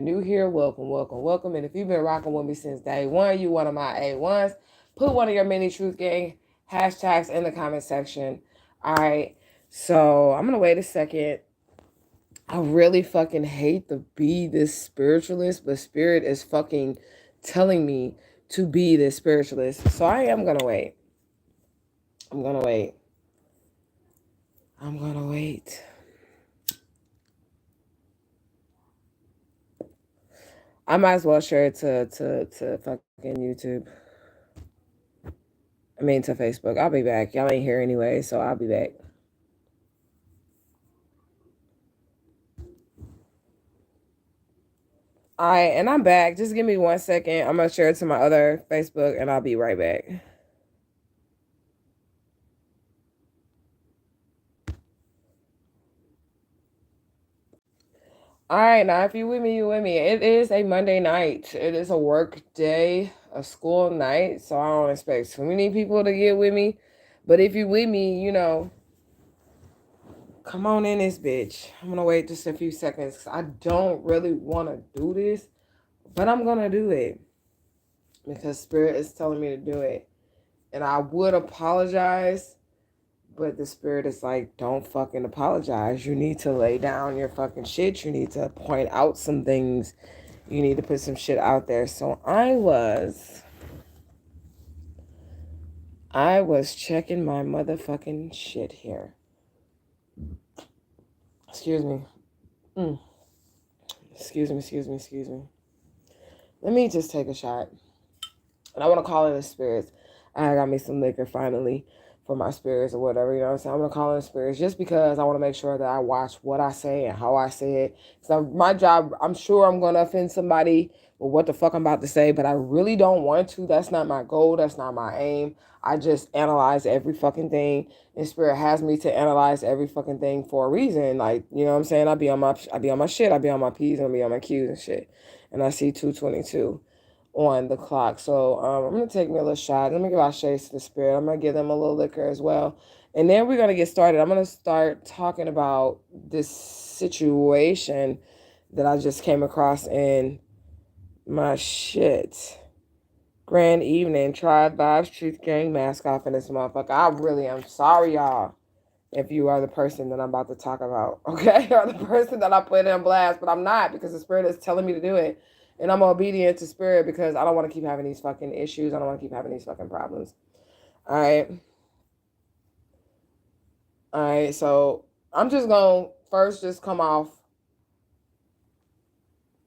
New here, welcome. And if you've been rocking with me since day one, you one of my A1s. Put one of your mini truth gang hashtags in the comment section. All right. So I'm gonna wait a second. I really fucking hate to be this spiritualist, but spirit is fucking telling me to be this spiritualist. So I am gonna wait. I'm gonna wait. I'm gonna wait. I might as well share it to fucking YouTube. I mean to Facebook. I'll be back. Y'all ain't here anyway, so I'll be back. All right, and I'm back. Just give me 1 second. I'm gonna share it to my other Facebook, and I'll be right back. All right, now if you with me, you with me. It is a Monday night. It is a work day, a school night, so I don't expect too many people to get with me. But if you with me, come on in this bitch. I'm gonna wait just a few seconds 'cause I don't really want to do this, but I'm gonna do it because Spirit is telling me to do it. And I would apologize, but the Spirit is like, don't fucking apologize. You need to lay down your fucking shit. You need to point out some things. You need to put some shit out there. So I was checking my motherfucking shit here. Excuse me. Excuse me. Let me just take a shot. And I want to call in the spirits. I got me some liquor finally for my spirits or whatever, you know what I'm saying? I'm going to call in spirits just because I want to make sure that I watch what I say and how I say it. So my job, I'm sure I'm going to offend somebody with what the fuck I'm about to say, but I really don't want to. That's not my goal. That's not my aim. I just analyze every fucking thing. And Spirit has me to analyze every fucking thing for a reason. Like, you know what I'm saying? I be on my shit. I be on my P's and I be on my Q's and shit. And I see 222 on the clock. So I'm going to take me a little shot. Let me give our shades to the Spirit. I'm going to give them a little liquor as well. And then we're going to get started. I'm going to start talking about this situation that I just came across in my shit. Grand evening. Tribe Vibes, Truth Gang, mask off in this motherfucker. I really am sorry, y'all, if you are the person that I'm about to talk about, okay? Or the person that I put in blast, but I'm not because the Spirit is telling me to do it. And I'm obedient to Spirit because I don't want to keep having these fucking issues. I don't want to keep having these fucking problems. All right. All right. So I'm just going to first just come off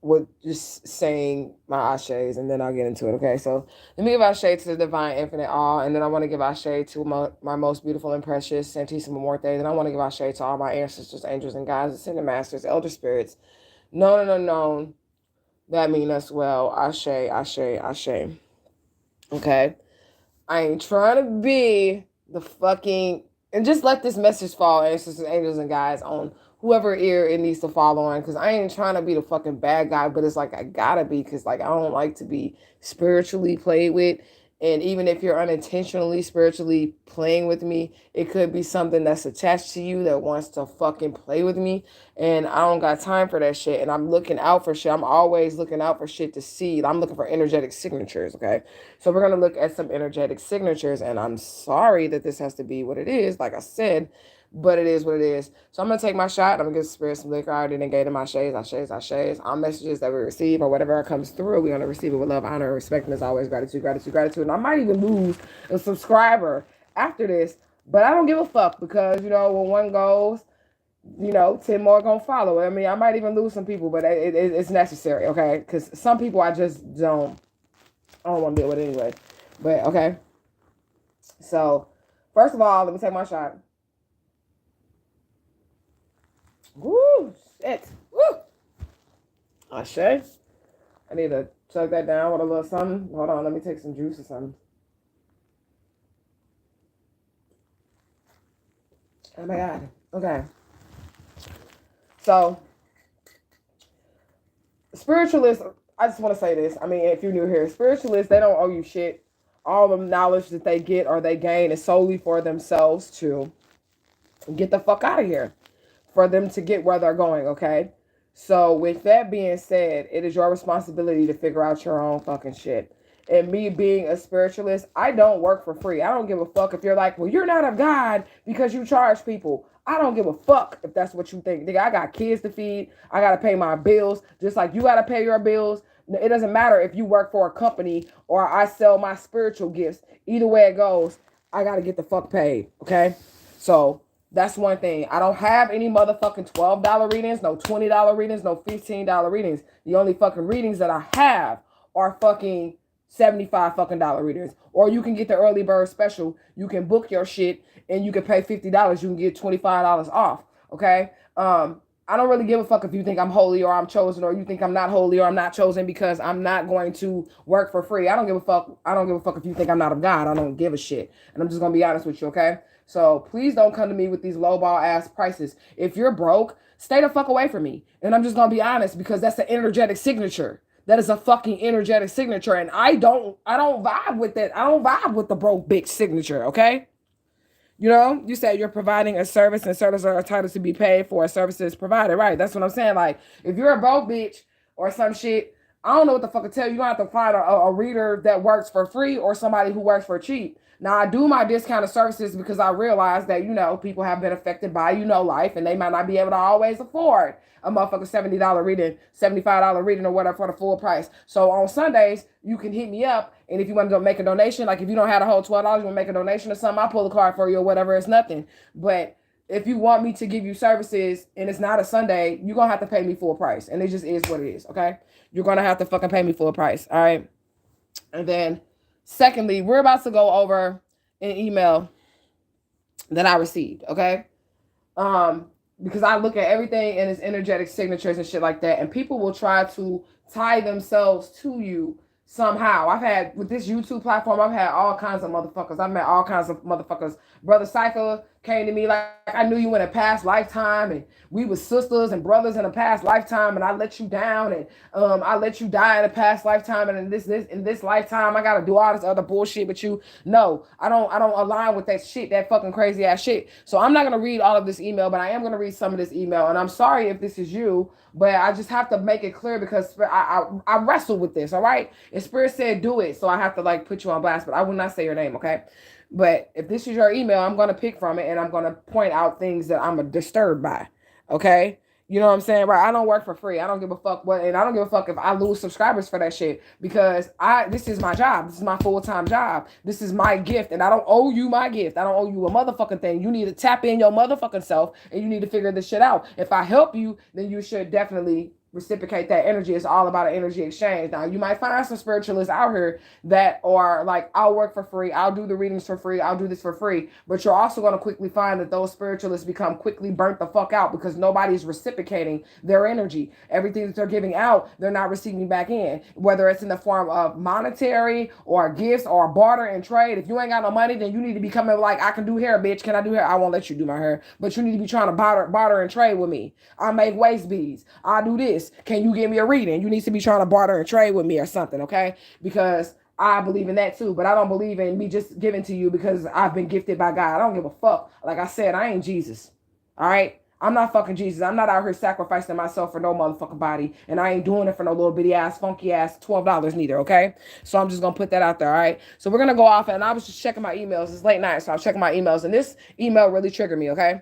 with just saying my ashes and then I'll get into it. Okay. So let me give ashe to the divine infinite all. And then I want to give ashe to my most beautiful and precious Santissima Morte. Then I want to give ashe to all my ancestors, angels, and guides, ascended masters, elder spirits, known and unknown that mean us well. Ashe. Okay. I ain't trying to be the fucking, and just let this message fall, ancestors, angels, and guys, on whoever ear it needs to fall on. Because I ain't trying to be the fucking bad guy, but it's like I gotta be, because like I don't like to be spiritually played with. And even if you're unintentionally spiritually playing with me, it could be something that's attached to you that wants to fucking play with me. And I don't got time for that shit. And I'm looking out for shit. I'm always looking out for shit to see. I'm looking for energetic signatures, okay? So we're going to look at some energetic signatures. And I'm sorry that this has to be what it is, like I said, but it is what it is. So I'm going to take my shot. I'm going to give Spirit some liquor. I already didn't get in my shades. All messages that we receive or whatever comes through, we're going to receive it with love, honor, and respect. And as always, gratitude. And I might even lose a subscriber after this, but I don't give a fuck because, when one goes, 10 more gonna follow. I mean, I might even lose some people, but it's necessary, okay? Because some people I don't want to deal with anyway. But, okay. So, first of all, let me take my shot. Woo, shit. Woo. Ashe. I need to chug that down with a little something. Hold on, let me take some juice or something. Oh my God. Okay. So, spiritualists, I just want to say this. I mean, if you're new here, spiritualists, they don't owe you shit. All the knowledge that they get or they gain is solely for themselves to get the fuck out of here, for them to get where they're going, okay? So with that being said, it is your responsibility to figure out your own fucking shit. And me being a spiritualist, I don't work for free. I don't give a fuck if you're like, well, you're not of God because you charge people. I don't give a fuck if that's what you think. Nigga, I got kids to feed. I got to pay my bills just like you got to pay your bills. It doesn't matter if you work for a company or I sell my spiritual gifts. Either way it goes, I got to get the fuck paid. Okay. So that's one thing. I don't have any motherfucking $12 readings, no $20 readings, no $15 readings. The only fucking readings that I have are fucking 75 fucking dollar readings. Or you can get the early bird special. You can book your shit and you can pay $50. You can get $25 off. Okay? I don't really give a fuck if you think I'm holy or I'm chosen or you think I'm not holy or I'm not chosen because I'm not going to work for free. I don't give a fuck. I don't give a fuck if you think I'm not of God. I don't give a shit. And I'm just going to be honest with you, okay? So please don't come to me with these lowball ass prices. If you're broke, stay the fuck away from me. And I'm just going to be honest because that's an energetic signature. That is a fucking energetic signature. And I don't vibe with that. I don't vibe with the broke bitch signature, okay? You know, you said you're providing a service and services are entitled to be paid for a services provided. Right. That's what I'm saying. Like, if you're a broke bitch or some shit, I don't know what the fuck to tell you. You're going to have to find a reader that works for free or somebody who works for cheap. Now, I do my discounted services because I realize that, you know, people have been affected by, you know, life and they might not be able to always afford a motherfucker $70 reading, $75 reading or whatever for the full price. So on Sundays, you can hit me up. And if you want to make a donation, like if you don't have the whole $12, you want to make a donation or something, I'll pull a card for you or whatever. It's nothing. But if you want me to give you services and it's not a Sunday, you're going to have to pay me full price. And it just is what it is. Okay. You're going to have to fucking pay me full price. All right. And then secondly, we're about to go over an email that I received. Okay. Because I look at everything in its energetic signatures and shit like that, and people will try to tie themselves to you somehow. I've had, with this YouTube platform, I've had all kinds of motherfuckers. I've met all kinds of motherfuckers. Brother Cypher came to me like, I knew you in a past lifetime, and we were sisters and brothers in a past lifetime, and I let you down, and I let you die in a past lifetime, and in this lifetime, I gotta do all this other bullshit. But you, no, I don't align with that shit, that fucking crazy ass shit. So I'm not gonna read all of this email, but I am gonna read some of this email, and I'm sorry if this is you, but I just have to make it clear because I wrestle with this, all right? And Spirit said do it, so I have to like put you on blast, but I will not say your name, okay? But if this is your email, I'm going to pick from it and I'm going to point out things that I'm disturbed by. Okay? You know what I'm saying? Right? I don't work for free. I don't give a fuck what, and I don't give a fuck if I lose subscribers for that shit because this is my job. This is my full-time job. This is my gift and I don't owe you my gift. I don't owe you a motherfucking thing. You need to tap in your motherfucking self and you need to figure this shit out. If I help you, then you should definitely reciprocate that energy. It's all about an energy exchange. Now, you might find some spiritualists out here that are like, I'll work for free. I'll do the readings for free. I'll do this for free. But you're also going to quickly find that those spiritualists become quickly burnt the fuck out because nobody's reciprocating their energy. Everything that they're giving out, they're not receiving back in, whether it's in the form of monetary or gifts or barter and trade. If you ain't got no money, then you need to be coming like, I can do hair, bitch. Can I do hair? I won't let you do my hair, but you need to be trying to barter and trade with me. I make waist beads. I do this. Can you give me a reading? You need to be trying to barter and trade with me or something, okay? Because I believe in that too, but I don't believe in me just giving to you because I've been gifted by God. I don't give a fuck. Like I said, I ain't Jesus, all right? I'm not fucking Jesus. I'm not out here sacrificing myself for no motherfucking body, and I ain't doing it for no little bitty ass, funky ass $12 neither, okay? So I'm just going to put that out there, all right? So we're going to go off, and I was just checking my emails. It's late night, so I was checking my emails, and this email really triggered me, okay?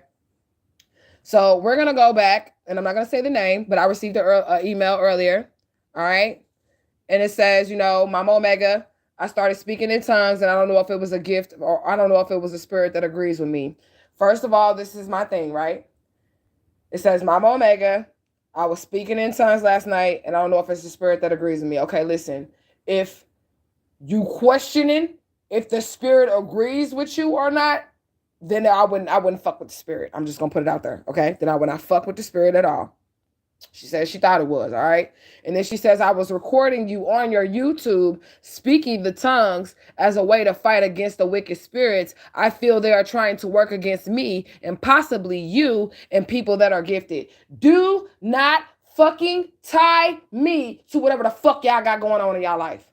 So we're going to go back, and I'm not going to say the name, but I received an email earlier, all right? And it says, you know, Mama Omega, I started speaking in tongues, and I don't know if it was a gift or I don't know if it was a spirit that agrees with me. First of all, this is my thing, right? It says, Mama Omega, I was speaking in tongues last night, and I don't know if it's the spirit that agrees with me. Okay, listen, if you questioning if the spirit agrees with you or not, then I wouldn't fuck with the spirit. I'm just gonna put it out there, okay? Then I would not fuck with the spirit at all. She says she thought it was, all right? And then she says, I was recording you on your YouTube speaking the tongues as a way to fight against the wicked spirits. I feel they are trying to work against me and possibly you and people that are gifted. Do not fucking tie me to whatever the fuck y'all got going on in y'all life.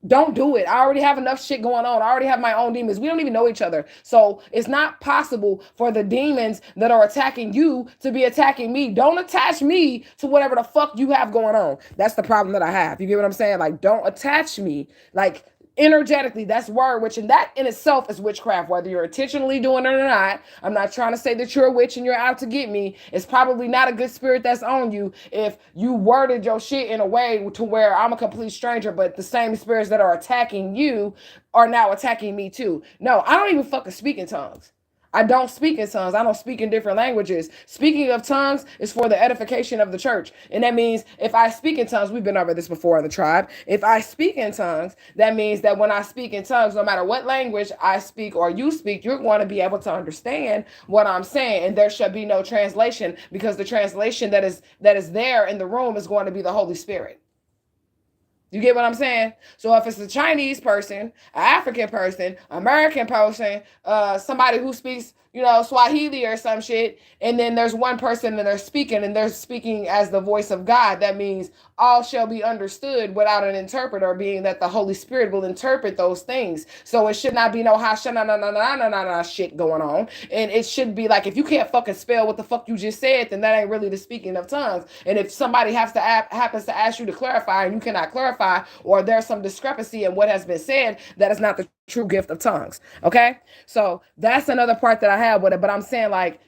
Don't do it. I already have enough shit going on. I already have my own demons. We don't even know each other. So it's not possible for the demons that are attacking you to be attacking me. Don't attach me to whatever the fuck you have going on. That's the problem that I have. You get what I'm saying? Like, don't attach me. Like, energetically, that's word witch, and that in itself is witchcraft, whether you're intentionally doing it or not. I'm not trying to say that you're a witch and you're out to get me. It's probably not a good spirit that's on you if you worded your shit in a way to where I'm a complete stranger, but the same spirits that are attacking you are now attacking me too. No, I don't even fucking speak in tongues. I don't speak in tongues. I don't speak in different languages. Speaking of tongues is for the edification of the church. And that means if I speak in tongues, we've been over this before in the tribe. If I speak in tongues, that means that when I speak in tongues, no matter what language I speak or you speak, you're going to be able to understand what I'm saying. And there should be no translation, because the translation that is there in the room is going to be the Holy Spirit. You get what I'm saying? So if it's a Chinese person, an African person, American person, somebody who speaks, Swahili or some shit, and then there's one person and they're speaking as the voice of God, that means all shall be understood without an interpreter, being that the Holy Spirit will interpret those things. So it should not be no shit going on. And it should be like, if you can't fucking spell what the fuck you just said, then that ain't really the speaking of tongues. And if somebody happens to ask you to clarify and you cannot clarify, or there's some discrepancy in what has been said, that is not the true gift of tongues. Okay? So that's another part that I have with it. But I'm saying, like,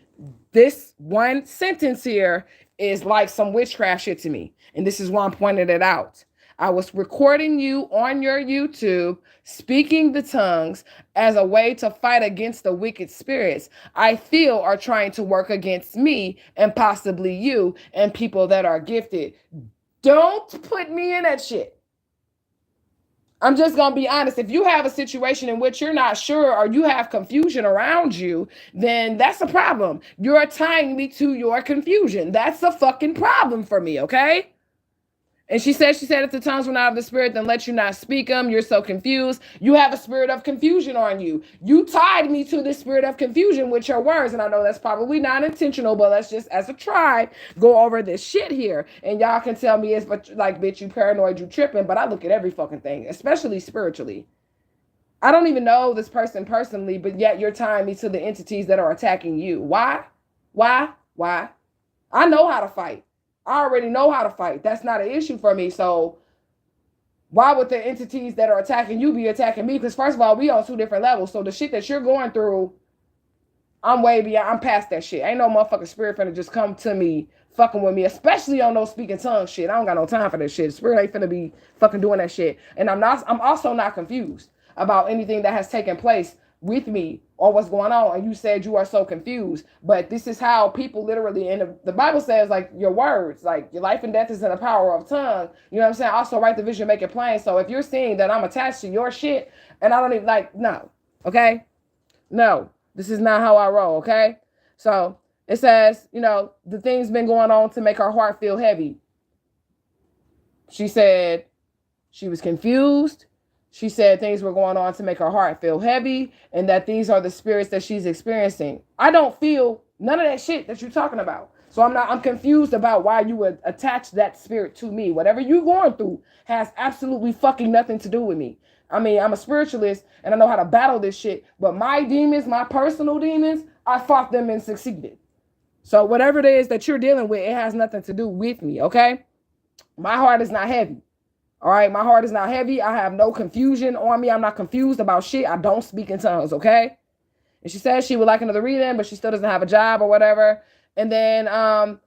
this one sentence here is like some witchcraft shit to me. And this is why I'm pointing it out. I was recording you on your YouTube, speaking the tongues as a way to fight against the wicked spirits I feel are trying to work against me and possibly you and people that are gifted. Don't put me in that shit. I'm just going to be honest. If you have a situation in which you're not sure or you have confusion around you, then that's a problem. You're tying me to your confusion. That's a fucking problem for me, okay? And she said, if the tongues were not of the spirit, then let you not speak them. You're so confused. You have a spirit of confusion on you. You tied me to the spirit of confusion with your words. And I know that's probably not intentional, but let's just, as a tribe, go over this shit here. And y'all can tell me it's like, bitch, you paranoid, you tripping. But I look at every fucking thing, especially spiritually. I don't even know this person personally, but yet you're tying me to the entities that are attacking you. Why? I know how to fight. I already know how to fight. That's not an issue for me. So why would the entities that are attacking you be attacking me? Because first of all, we on two different levels. So the shit that you're going through, I'm way beyond. I'm past that shit. Ain't no motherfucking spirit finna just come to me fucking with me, especially on those speaking tongues shit. I don't got no time for that shit. Spirit ain't finna be fucking doing that shit. And I'm also not confused about anything that has taken place with me or what's going on. And you said you are so confused, but this is how people literally, and the Bible says, like, your words, like, your life and death is in the power of tongue. You know what I'm saying? Also write the vision, make it plain. So if you're seeing that I'm attached to your shit and I don't even, like, no, okay? No, this is not how I roll, okay? So it says, the thing's been going on to make her heart feel heavy. She said she was confused. She said things were going on to make her heart feel heavy, and that these are the spirits that she's experiencing. I don't feel none of that shit that you're talking about. So I'm confused about why you would attach that spirit to me. Whatever you're going through has absolutely fucking nothing to do with me. I mean, I'm a spiritualist and I know how to battle this shit, but my demons, my personal demons, I fought them and succeeded. So whatever it is that you're dealing with, it has nothing to do with me, okay? My heart is not heavy. All right, my heart is not heavy. I have no confusion on me. I'm not confused about shit. I don't speak in tongues, okay? And she says she would like another reading, but she still doesn't have a job or whatever. And then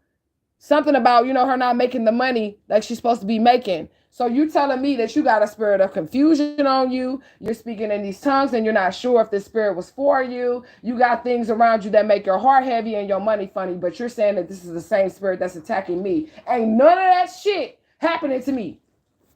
something about, her not making the money like she's supposed to be making. So you telling me that you got a spirit of confusion on you. You're speaking in these tongues and you're not sure if this spirit was for you. You got things around you that make your heart heavy and your money funny, but you're saying that this is the same spirit that's attacking me. Ain't none of that shit happening to me.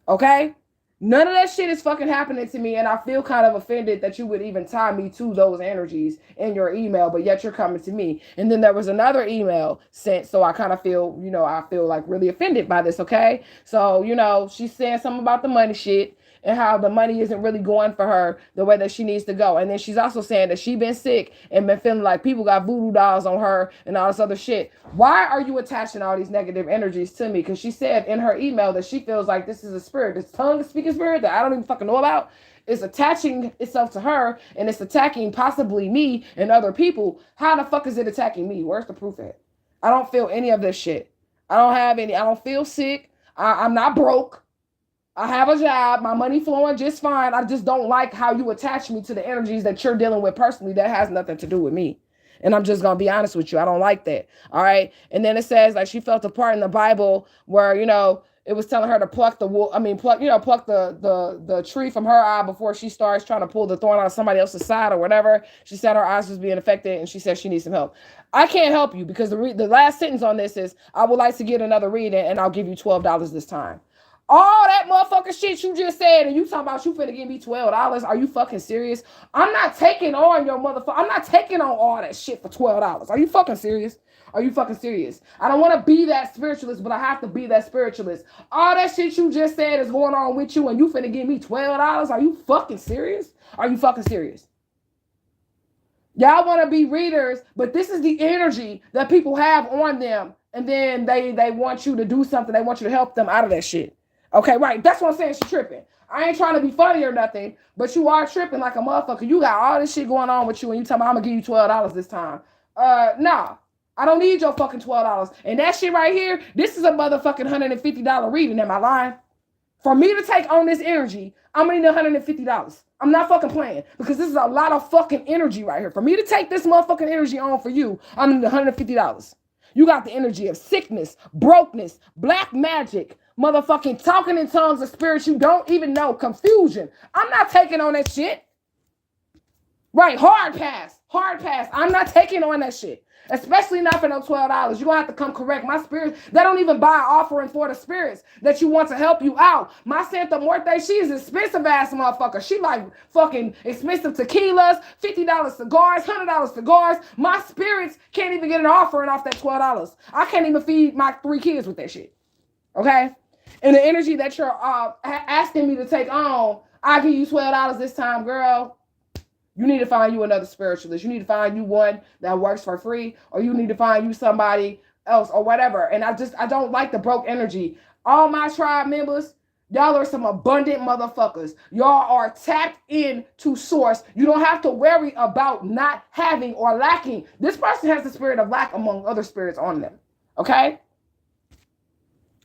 Okay? None of that shit is fucking happening to me, and I feel kind of offended that you would even tie me to those energies in your email, but yet you're coming to me. And then there was another email sent, so I kind of feel, I feel like really offended by this, okay? So, she's saying something about the money shit, and how the money isn't really going for her the way that she needs to go. And then she's also saying that she's been sick and been feeling like people got voodoo dolls on her and all this other shit. Why are you attaching all these negative energies to me? Because she said in her email that she feels like this is a spirit, this tongue speaking spirit that I don't even fucking know about, is attaching itself to her and it's attacking possibly me and other people. How the fuck is it attacking me? Where's the proof at? I don't feel any of this shit. I don't have any. I don't feel sick. I'm not broke. I have a job. My money flowing just fine. I just don't like how you attach me to the energies that you're dealing with personally. That has nothing to do with me. And I'm just going to be honest with you. I don't like that. All right. And then it says like she felt a part in the Bible where, it was telling her to pluck the tree from her eye before she starts trying to pull the thorn out of somebody else's side or whatever. She said her eyes was being affected and she said she needs some help. I can't help you because the last sentence on this is, I would like to get another reading and I'll give you $12 this time. All that motherfucking shit you just said and you talking about you finna give me $12. Are you fucking serious? I'm not taking on your motherfucker. I'm not taking on all that shit for $12. Are you fucking serious? Are you fucking serious? I don't want to be that spiritualist, but I have to be that spiritualist. All that shit you just said is going on with you and you finna give me $12? Are you fucking serious? Are you fucking serious? Y'all want to be readers, but this is the energy that people have on them. And then they want you to do something. They want you to help them out of that shit. Okay, right. That's what I'm saying. She's tripping. I ain't trying to be funny or nothing, but you are tripping like a motherfucker. You got all this shit going on with you and you tell me I'm going to give you $12 this time. Nah. I don't need your fucking $12. And that shit right here, this is a motherfucking $150 reading. Am I lying? For me to take on this energy, I'm going to need $150. I'm not fucking playing because this is a lot of fucking energy right here. For me to take this motherfucking energy on for you, I'm going to need $150. You got the energy of sickness, brokenness, black magic, motherfucking talking in tongues of spirits you don't even know, confusion. I'm not taking on that shit. Right, hard pass. I'm not taking on that shit. Especially not for no $12. You're going to have to come correct. My spirits, they don't even buy offering for the spirits that you want to help you out. My Santa Muerte, she is expensive ass motherfucker. She like fucking expensive tequilas, $50 cigars, $100 cigars. My spirits can't even get an offering off that $12. I can't even feed my 3 kids with that shit. Okay? And the energy that you're asking me to take on, I'll give you $12 this time, girl. You need to find you another spiritualist. You need to find you one that works for free, or you need to find you somebody else or whatever. And I don't like the broke energy. All my tribe members, y'all are some abundant motherfuckers. Y'all are tapped into source. You don't have to worry about not having or lacking. This person has the spirit of lack among other spirits on them. Okay?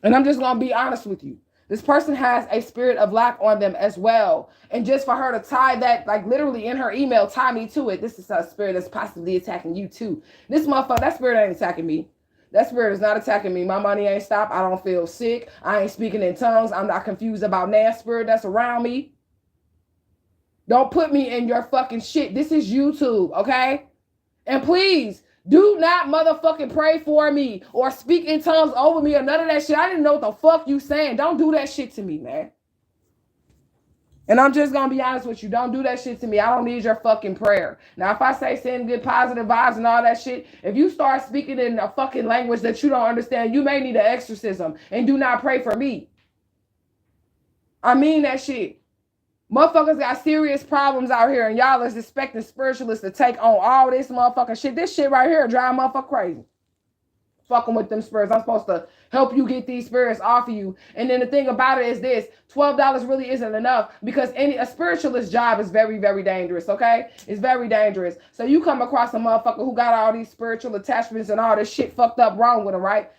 And I'm just going to be honest with you. This person has a spirit of lack on them as well. And just for her to tie that, like literally in her email, tie me to it. This is a spirit that's possibly attacking you too. This motherfucker, that spirit ain't attacking me. That spirit is not attacking me. My money ain't stopped. I don't feel sick. I ain't speaking in tongues. I'm not confused about that spirit that's around me. Don't put me in your fucking shit. This is YouTube, okay? And please, do not motherfucking pray for me or speak in tongues over me or none of that shit. I didn't know what the fuck you saying. Don't do that shit to me, man. And I'm just going to be honest with you. Don't do that shit to me. I don't need your fucking prayer. Now, if I say send good positive vibes and all that shit, if you start speaking in a fucking language that you don't understand, you may need an exorcism. And do not pray for me. I mean that shit. Motherfuckers got serious problems out here, and y'all is expecting spiritualists to take on all this motherfucking shit. This shit right here drive motherfucker crazy. Fucking with them spirits. I'm supposed to help you get these spirits off of you. And then the thing about it is this, $12 really isn't enough because a spiritualist job is very, very dangerous, okay? It's very dangerous. So you come across a motherfucker who got all these spiritual attachments and all this shit fucked up wrong with them, right?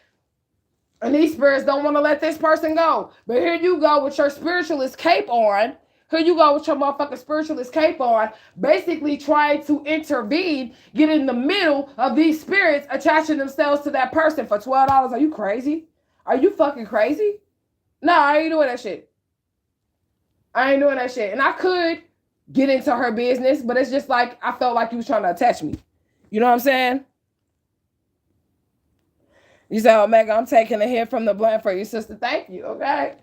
And these spirits don't want to let this person go. But here you go with your spiritualist cape on. Here you go with your motherfucking spiritualist cape on, basically trying to intervene, get in the middle of these spirits attaching themselves to that person for $12. Are you crazy? Are you fucking crazy? No, I ain't doing that shit. I ain't doing that shit. And I could get into her business, but it's just like I felt like you was trying to attach me. You know what I'm saying? You say, Omega, I'm taking a hit from the blunt for you, sister. Thank you, okay?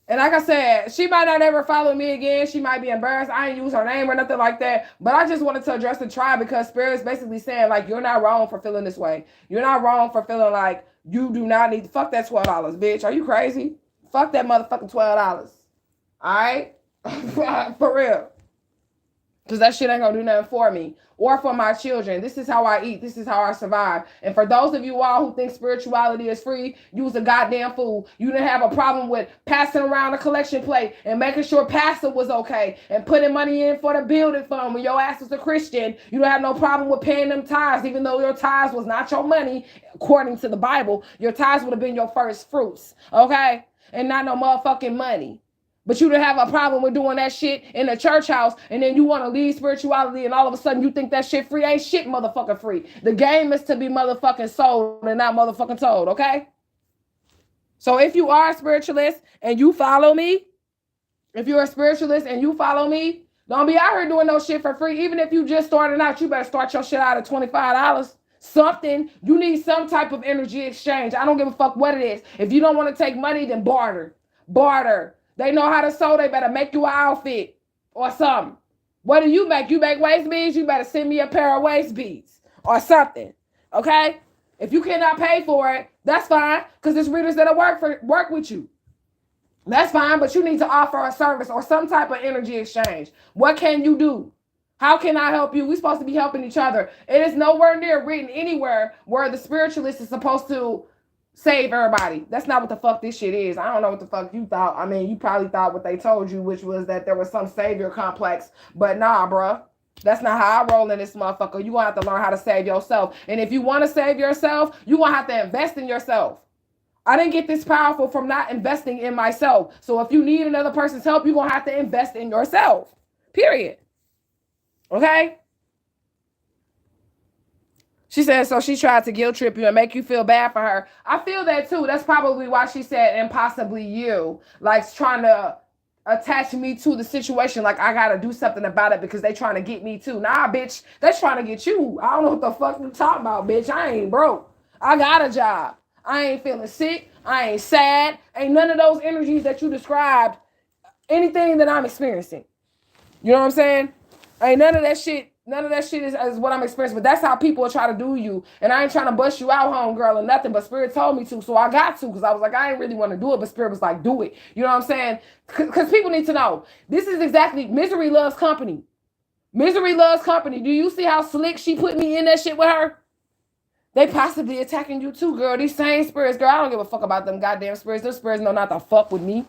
And like I said, she might not ever follow me again. She might be embarrassed. I ain't use her name or nothing like that. But I just wanted to address the tribe because Spirit is basically saying, like, you're not wrong for feeling this way. You're not wrong for feeling like you do not need, fuck that $12, bitch. Are you crazy? Fuck that motherfucking $12. All right? For real. Because that shit ain't gonna do nothing for me or for my children. This is how I eat. This is how I survive. And for those of you all who think spirituality is free, you was a goddamn fool. You didn't have a problem with passing around a collection plate and making sure pastor was okay and putting money in for the building fund when your ass was a Christian. You don't have no problem with paying them tithes, even though your tithes was not your money, according to the Bible. Your tithes would have been your first fruits, okay? And not no motherfucking money. But you don't have a problem with doing that shit in a church house, and then you want to leave spirituality, and all of a sudden you think that shit free. Ain't shit motherfucking free. The game is to be motherfucking sold and not motherfucking told, okay? So if you are a spiritualist and you follow me, if you're a spiritualist and you follow me, don't be out here doing no shit for free. Even if you just starting out, you better start your shit out at $25. Something. You need some type of energy exchange. I don't give a fuck what it is. If you don't want to take money, then barter. Barter. They know how to sew. They better make you an outfit or something. What do you make? You make waist beads? You better send me a pair of waist beads or something. Okay? If you cannot pay for it, that's fine. Because there's readers that'll work with you. That's fine, but you need to offer a service or some type of energy exchange. What can you do? How can I help you? We're supposed to be helping each other. It is nowhere near written anywhere where the spiritualist is supposed to save everybody. That's not what the fuck this shit is. I don't know what the fuck you thought. I mean, you probably thought what they told you, which was that there was some savior complex. But nah, bruh. That's not how I roll in this motherfucker. You gonna have to learn how to save yourself. And if you want to save yourself, you gonna have to invest in yourself. I didn't get this powerful from not investing in myself. So if you need another person's help, you're going to have to invest in yourself. Period. Okay? She said, so she tried to guilt trip you and make you feel bad for her. I feel that too. That's probably why she said, and possibly you. Like trying to attach me to the situation. Like I got to do something about it because they trying to get me too. Nah, bitch. They trying to get you. I don't know what the fuck you talking about, bitch. I ain't broke. I got a job. I ain't feeling sick. I ain't sad. Ain't none of those energies that you described anything that I'm experiencing. You know what I'm saying? Ain't none of that shit. None of that shit is what I'm experiencing. But that's how people try to do you. And I ain't trying to bust you out, homegirl, or nothing. But Spirit told me to. So I got to. Because I was like, I ain't really want to do it. But Spirit was like, do it. You know what I'm saying? Because people need to know. This is exactly, misery loves company. Misery loves company. Do you see how slick she put me in that shit with her? They possibly attacking you too, girl. These same spirits, girl. I don't give a fuck about them goddamn spirits. Those spirits know not to fuck with me.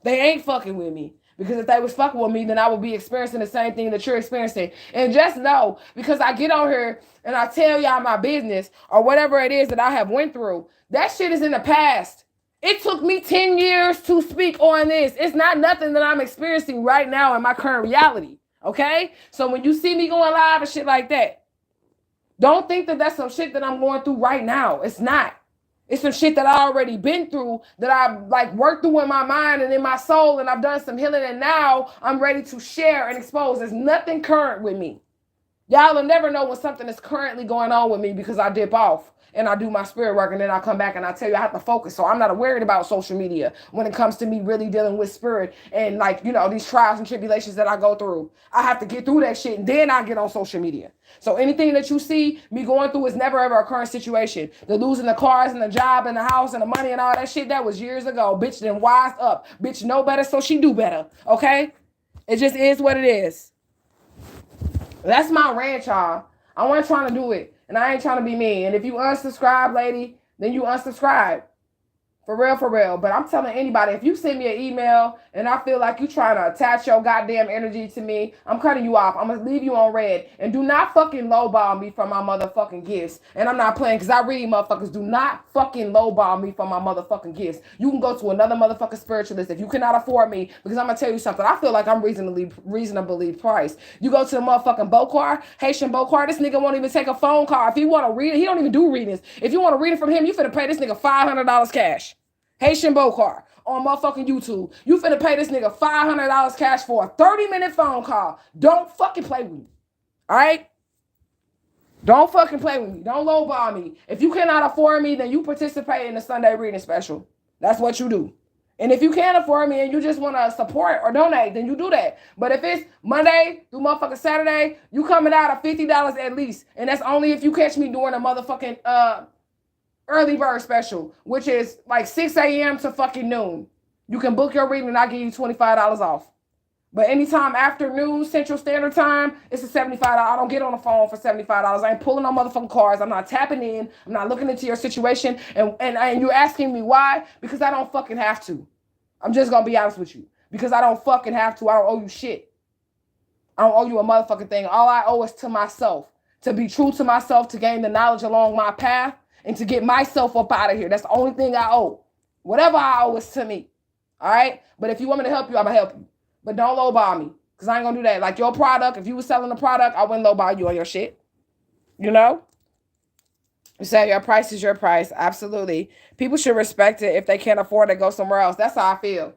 They ain't fucking with me. Because if they was fucking with me, then I would be experiencing the same thing that you're experiencing. And just know, because I get on here and I tell y'all my business or whatever it is that I have went through, that shit is in the past. It took me 10 years to speak on this. It's not nothing that I'm experiencing right now in my current reality. Okay? So when you see me going live and shit like that, don't think that that's some shit that I'm going through right now. It's not. It's some shit that I already been through, that I've like worked through in my mind and in my soul, and I've done some healing, and now I'm ready to share and expose. There's nothing current with me. Y'all will never know when something is currently going on with me because I dip off and I do my spirit work, and then I come back and I tell you I have to focus. So I'm not worried about social media when it comes to me really dealing with spirit and like, you know, these trials and tribulations that I go through. I have to get through that shit and then I get on social media. So anything that you see me going through is never ever a current situation. The losing the cars and the job and the house and the money and all that shit, that was years ago. Bitch then wised up. Bitch know better, so she do better. Okay? It just is what it is. That's my rant, y'all. I wasn't trying to do it. And I ain't trying to be mean. And if you unsubscribe, lady, then you unsubscribe. For real. But I'm telling anybody, if you send me an email and I feel like you trying to attach your goddamn energy to me, I'm cutting you off. I'm going to leave you on red. And do not fucking lowball me for my motherfucking gifts. And I'm not playing because I read motherfuckers. Do not fucking lowball me for my motherfucking gifts. You can go to another motherfucking spiritualist if you cannot afford me, because I'm going to tell you something. I feel like I'm reasonably priced. You go to the motherfucking Bokar, Haitian Bokar, this nigga won't even take a phone call. If you want to read it, he don't even do readings. If you want to read it from him, you finna pay this nigga $500 cash. Haitian Bokar on motherfucking YouTube. You finna pay this nigga $500 cash for a 30-minute phone call. Don't fucking play with me. All right? Don't fucking play with me. Don't lowball me. If you cannot afford me, then you participate in the Sunday reading special. That's what you do. And if you can't afford me and you just want to support or donate, then you do that. But if it's Monday through motherfucking Saturday, you coming out of $50 at least. And that's only if you catch me during a motherfucking early bird special, which is like 6 a.m. to fucking noon. You can book your reading and I'll give you $25 off. But anytime after noon Central Standard Time, it's a $75. I don't get on the phone for $75. I ain't pulling no motherfucking cards. I'm not tapping in. I'm not looking into your situation. And you're asking me why? Because I don't fucking have to. I'm just going to be honest with you. Because I don't fucking have to. I don't owe you shit. I don't owe you a motherfucking thing. All I owe is to myself. To be true to myself, to gain the knowledge along my path, and to get myself up out of here. That's the only thing I owe. Whatever I owe is to me. All right? But if you want me to help you, I'm going to help you. But don't lowball me, because I ain't going to do that. Like your product, if you were selling a product, I wouldn't lowball you on your shit. You know? You say your price is your price. Absolutely. People should respect it if they can't afford to go somewhere else. That's how I feel.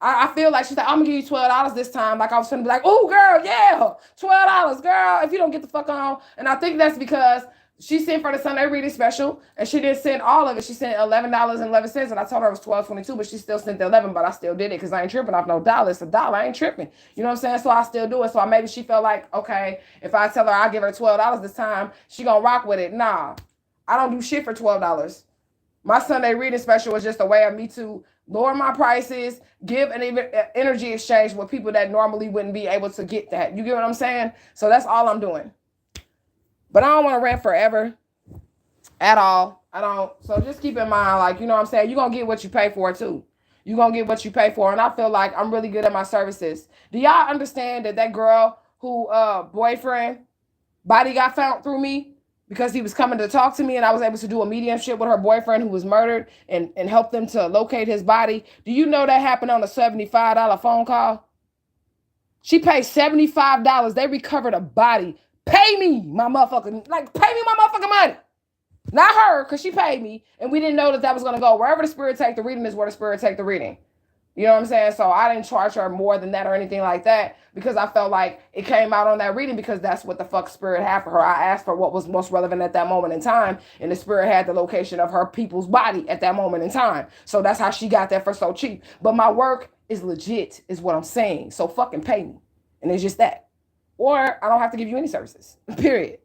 I feel like she's like, I'm going to give you $12 this time. Like I was going to be like, oh, girl, yeah, $12, girl, if you don't get the fuck on. And I think that's because she sent for the Sunday reading special, and she didn't send all of it. She sent $11.11, and I told her it was $12.22, but she still sent the 11. But I still did it because I ain't tripping off no dollar. It's a dollar. I ain't tripping. You know what I'm saying? So I still do it. So maybe she felt like, okay, if I tell her I'll give her $12 this time, she gonna rock with it. Nah, I don't do shit for $12. My Sunday reading special was just a way of me to lower my prices, give an energy exchange with people that normally wouldn't be able to get that. You get what I'm saying? So that's all I'm doing. But I don't want to rant forever at all. I don't. So just keep in mind, like, you know what I'm saying? You're going to get what you pay for, too. You're going to get what you pay for. And I feel like I'm really good at my services. Do y'all understand that girl who boyfriend body got found through me because he was coming to talk to me, and I was able to do a mediumship with her boyfriend who was murdered and help them to locate his body? Do you know that happened on a $75 phone call? She paid $75. They recovered a body. Pay me my motherfucking, like, pay me my motherfucking money. Not her, because she paid me, and we didn't know that was going to go. Wherever the spirit take the reading is where the spirit take the reading. You know what I'm saying? So I didn't charge her more than that or anything like that, because I felt like it came out on that reading because that's what the fuck spirit had for her. I asked for what was most relevant at that moment in time, and the spirit had the location of her people's body at that moment in time. So that's how she got that for so cheap. But my work is legit, is what I'm saying. So fucking pay me. And it's just that. Or I don't have to give you any services. Period.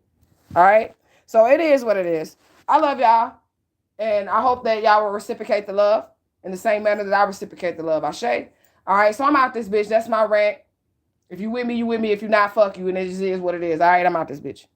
All right? So it is what it is. I love y'all. And I hope that y'all will reciprocate the love in the same manner that I reciprocate the love. Ashe. All right? So I'm out this bitch. That's my rant. If you with me, you with me. If you not, fuck you. And it just is what it is. All right? I'm out this bitch.